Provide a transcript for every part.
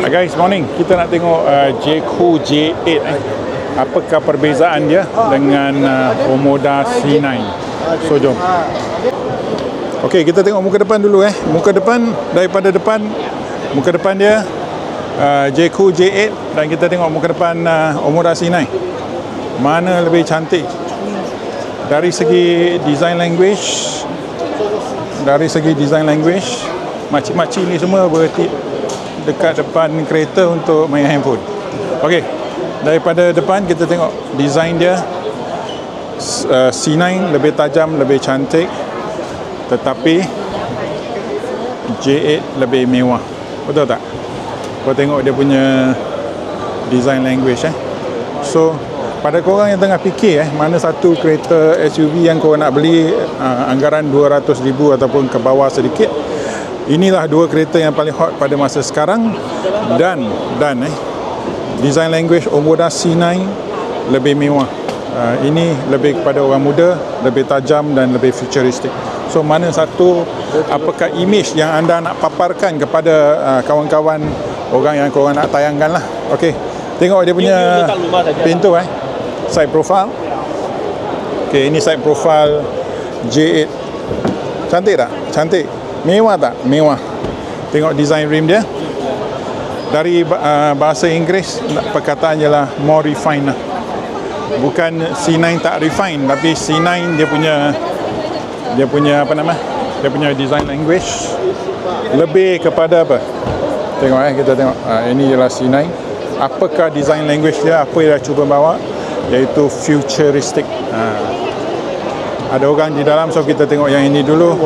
Guys, morning. Kita nak tengok Jayco J8 Apakah perbezaan dia dengan Omoda C9. So jom. Okey, kita tengok muka depan dulu Muka depan, daripada depan, muka depan dia Jayco J8 dan kita tengok muka depan Omoda C9. Mana lebih cantik? Dari segi design language, makcik-makcik ni semua berhenti dekat depan kereta untuk main handphone. Okey, daripada depan kita tengok design dia. C9 lebih tajam, lebih cantik, tetapi J8 lebih mewah. Betul tak? Kau tengok dia punya design language So pada korang yang tengah fikir mana satu kereta SUV yang korang nak beli anggaran 200,000 ataupun ke bawah sedikit, inilah dua kereta yang paling hot pada masa sekarang. Dan design language Omoda C9 lebih mewah. Ini lebih kepada orang muda, lebih tajam dan lebih futuristik. So mana satu, apakah image yang anda nak paparkan kepada kawan-kawan orang yang korang nak tayangkan lah. Okey, tengok dia punya pintu side profile. Okey, ini side profile J8. Cantik tak? Cantik. Mewah tak? Mewah. Tengok design rim dia. Dari bahasa Inggeris perkataan ialah more refined lah. Bukan C9 tak refine, tapi C9 dia punya apa nama? Dia punya design language lebih kepada apa? Tengok kita tengok. Ini ialah C9. Apakah design language dia? Apa yang dia cuba bawa? Iaitu futuristic. Ada orang di dalam, so kita tengok yang ini dulu.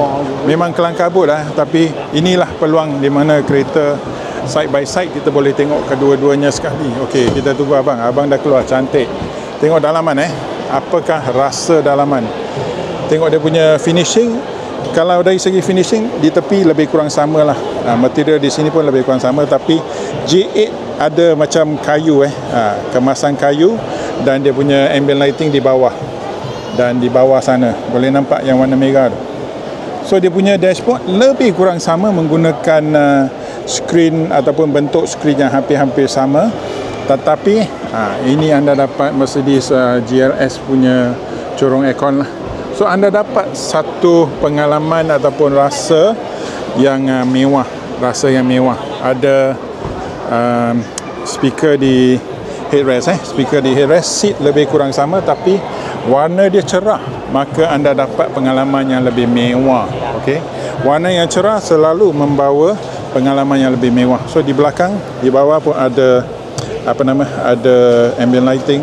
Memang kelang kabut lah, tapi inilah peluang di mana kereta side by side kita boleh tengok kedua-duanya sekali. Okey, kita tunggu abang. Abang dah keluar, cantik. Tengok dalaman apakah rasa dalaman. Tengok dia punya finishing. Kalau dari segi finishing, di tepi lebih kurang sama lah. Material di sini pun lebih kurang sama, tapi J8 ada macam kayu kemasan kayu, dan dia punya ambient lighting di bawah. Dan di bawah sana boleh nampak yang warna merah tu. So dia punya dashboard lebih kurang sama, menggunakan skrin ataupun bentuk skrin yang hampir-hampir sama. Tetapi ini anda dapat Mercedes GLS punya corong aircon lah. So anda dapat satu pengalaman ataupun rasa yang mewah. Rasa yang mewah. Ada speaker di headrest speaker di headrest. Seat lebih kurang sama, tapi warna dia cerah, maka anda dapat pengalaman yang lebih mewah. Okey, warna yang cerah selalu membawa pengalaman yang lebih mewah. So di belakang, di bawah pun ada ada ambient lighting.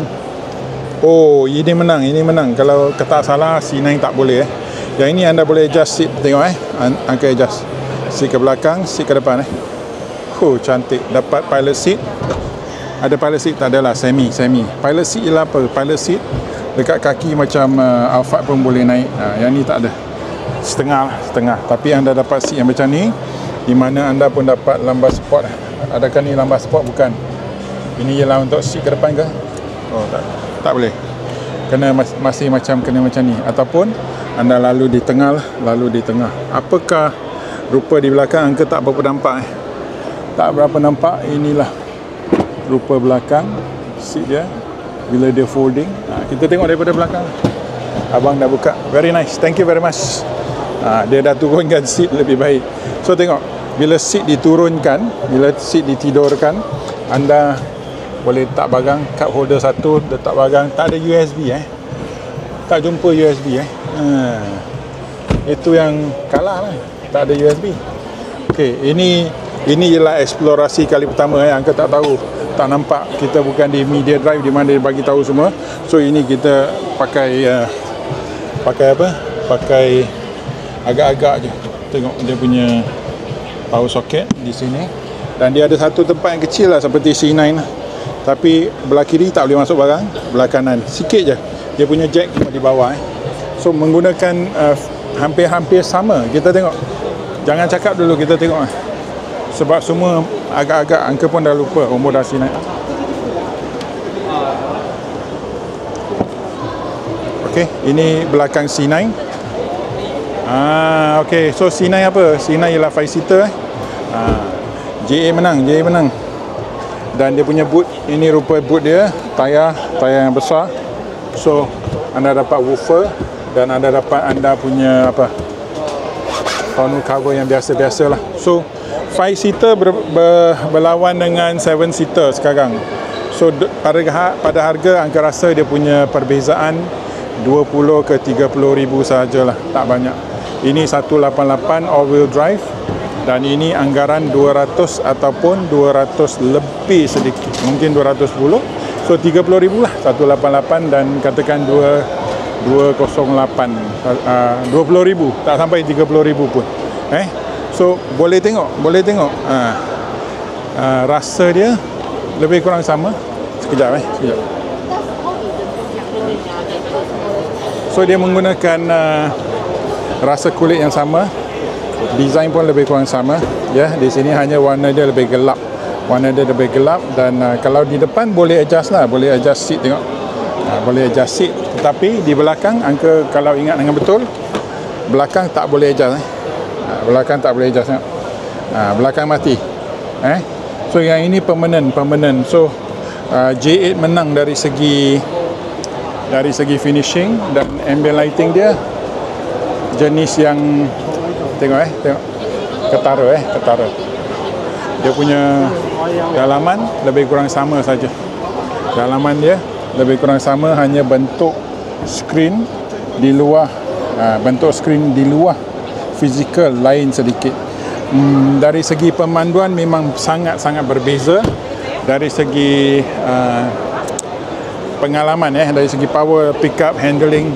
Oh, ini menang. Kalau kata salah, C9 tak boleh Yang ini anda boleh adjust seat. Tengok angka adjust seat ke belakang, seat ke depan Oh, cantik. Dapat pilot seat. Ada pilot seat? Tak adalah, semi. Pilot seat ialah apa? Pilot seat dekat kaki macam Alphard pun boleh naik. Yang ni tak ada. Setengah. Tapi anda dapat seat yang macam ni, di mana anda pun dapat lambar sport. Adakah ni lambar sport? Bukan. Ini ialah untuk seat ke depan ke? Oh, tak boleh. Kena masih macam ni. Ataupun anda lalu di tengah. Apakah rupa di belakang? Angka tak berapa nampak Tak berapa nampak. Inilah rupa belakang seat dia bila dia folding. Kita tengok daripada belakang. Abang dah buka. Very nice. Thank you very much. Dia dah turunkan seat lebih baik. So tengok, bila seat diturunkan, bila seat ditidurkan, anda boleh letak bagang, cup holder satu, letak bagang. Tak ada USB tak jumpa USB itu yang kalah lah. Tak ada USB. Okey, ini ialah eksplorasi kali pertama Angka tak tahu, tak nampak. Kita bukan di media drive di mana dia bagi tahu semua. So ini kita pakai pakai agak-agak je. Tengok dia punya power socket di sini, dan dia ada satu tempat yang kecil lah seperti C9 lah. Tapi belah kiri tak boleh masuk barang, belah kanan sikit je. Dia punya jack di bawah So menggunakan hampir-hampir sama. Kita tengok. Jangan cakap dulu, kita tengok sebab semua agak-agak Angka pun dah lupa Omoda C9. Okey, ini belakang C9. Okey, so C9 apa? C9 ialah 5 seater J8 menang. Dan dia punya boot, ini rupa boot dia, tayar yang besar. So anda dapat woofer dan anda dapat anda punya apa, tonneau cover yang biasa-biasa lah. So 5 seater berlawan dengan 7 seater sekarang. So pada harga angka rasa dia punya perbezaan 20 ke 30 ribu sahajalah, tak banyak. Ini 188 all wheel drive dan ini anggaran 200 ataupun 200 lebih sedikit, mungkin 210. So 30 ribu lah 188 dan katakan 208 20 ribu, tak sampai 30 ribu pun. So boleh tengok rasa dia lebih kurang sama. Sekejap. So dia menggunakan rasa kulit yang sama, design pun lebih kurang sama. Ya, di sini hanya warna dia lebih gelap. Dan kalau di depan boleh adjust lah, boleh adjust seat, tengok. Boleh adjust seat, tetapi di belakang angka kalau ingat dengan betul, belakang tak boleh adjust. Belakang tak boleh adjust, tengok. Belakang mati. So yang ini permanent. So J8 menang dari segi finishing dan ambient lighting dia jenis yang tengok ketara. Dia punya dalaman lebih kurang sama saja. Dalaman dia lebih kurang sama, hanya bentuk skrin di luar fizikal lain sedikit. Dari segi pemanduan memang sangat-sangat berbeza. Dari segi pengalaman, dari segi power, pickup, handling,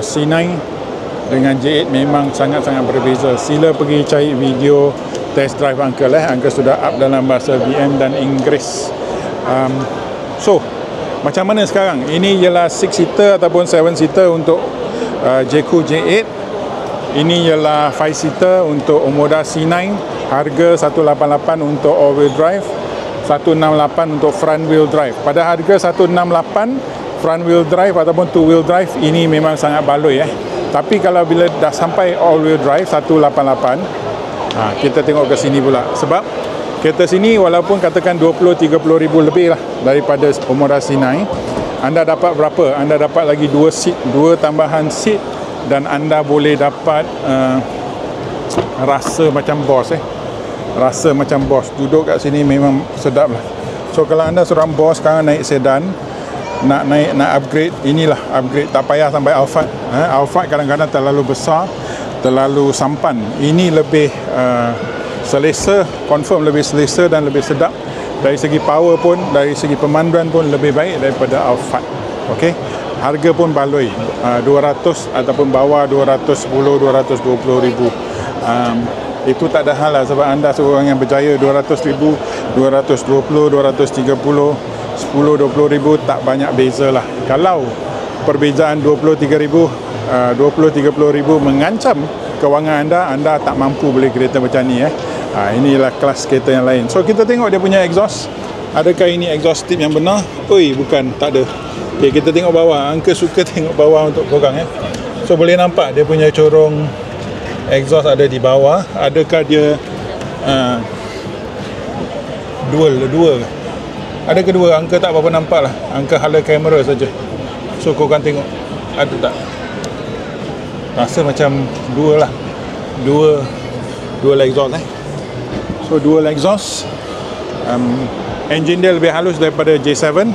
C9 dengan J8 memang sangat-sangat berbeza. Sila pergi cari video test drive Uncle. Uncle sudah up dalam bahasa VM dan Inggeris. So macam mana sekarang? Ini ialah 6 seater ataupun 7 seater untuk Jayco J8. Ini ialah 5 seater untuk Omoda C9. Harga 188 untuk all wheel drive, 168 untuk front wheel drive. Pada harga 168 front wheel drive ataupun two wheel drive, ini memang sangat baloi. Tapi kalau bila dah sampai all wheel drive 188, kita tengok ke sini pula. Sebab kereta sini walaupun katakan 20-30 ribu lebih lah daripada Omoda C9, anda dapat berapa? Anda dapat lagi 2 seat, 2 tambahan seat, dan anda boleh dapat rasa macam bos. Rasa macam bos. Duduk kat sini memang sedap lah. So kalau anda seorang bos sekarang naik sedan, nak upgrade, inilah upgrade. Tak payah sampai Alphard. Alphard kadang-kadang terlalu besar, terlalu sampan. Ini lebih selesa, confirm lebih selesa dan lebih sedap. Dari segi power pun, dari segi pemanduan pun lebih baik daripada Alphard. Okey. Harga pun baloi, 200 ataupun bawah 210-220 ribu. Itu tak ada hal lah, sebab anda seorang yang berjaya 200 ribu, 220, 230, 10-20 ribu, tak banyak beza lah. Kalau perbezaan 23 ribu, 20-30 ribu mengancam kewangan anda tak mampu beli kereta macam ni. Inilah kelas kereta yang lain. So kita tengok dia punya exhaust. Adakah ini exhaust tip yang benar? Bukan, tak ada. Okay, kita tengok bawah. Angka suka tengok bawah untuk korang. So boleh nampak dia punya corong exhaust ada di bawah. Adakah dia dua? Ada kedua? Angka tak berapa nampak lah. Angka hala kamera saja. So korang tengok ada tak? Rasa macam dua lah. Dual exhaust. So dual exhaust. Engine dia lebih halus daripada J7.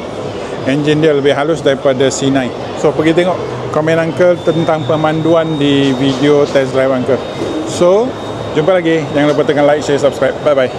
Engine dia lebih halus daripada C9. So pergi tengok komen Uncle tentang pemanduan di video test drive Uncle. So jumpa lagi. Jangan lupa tekan like, share, subscribe. Bye bye.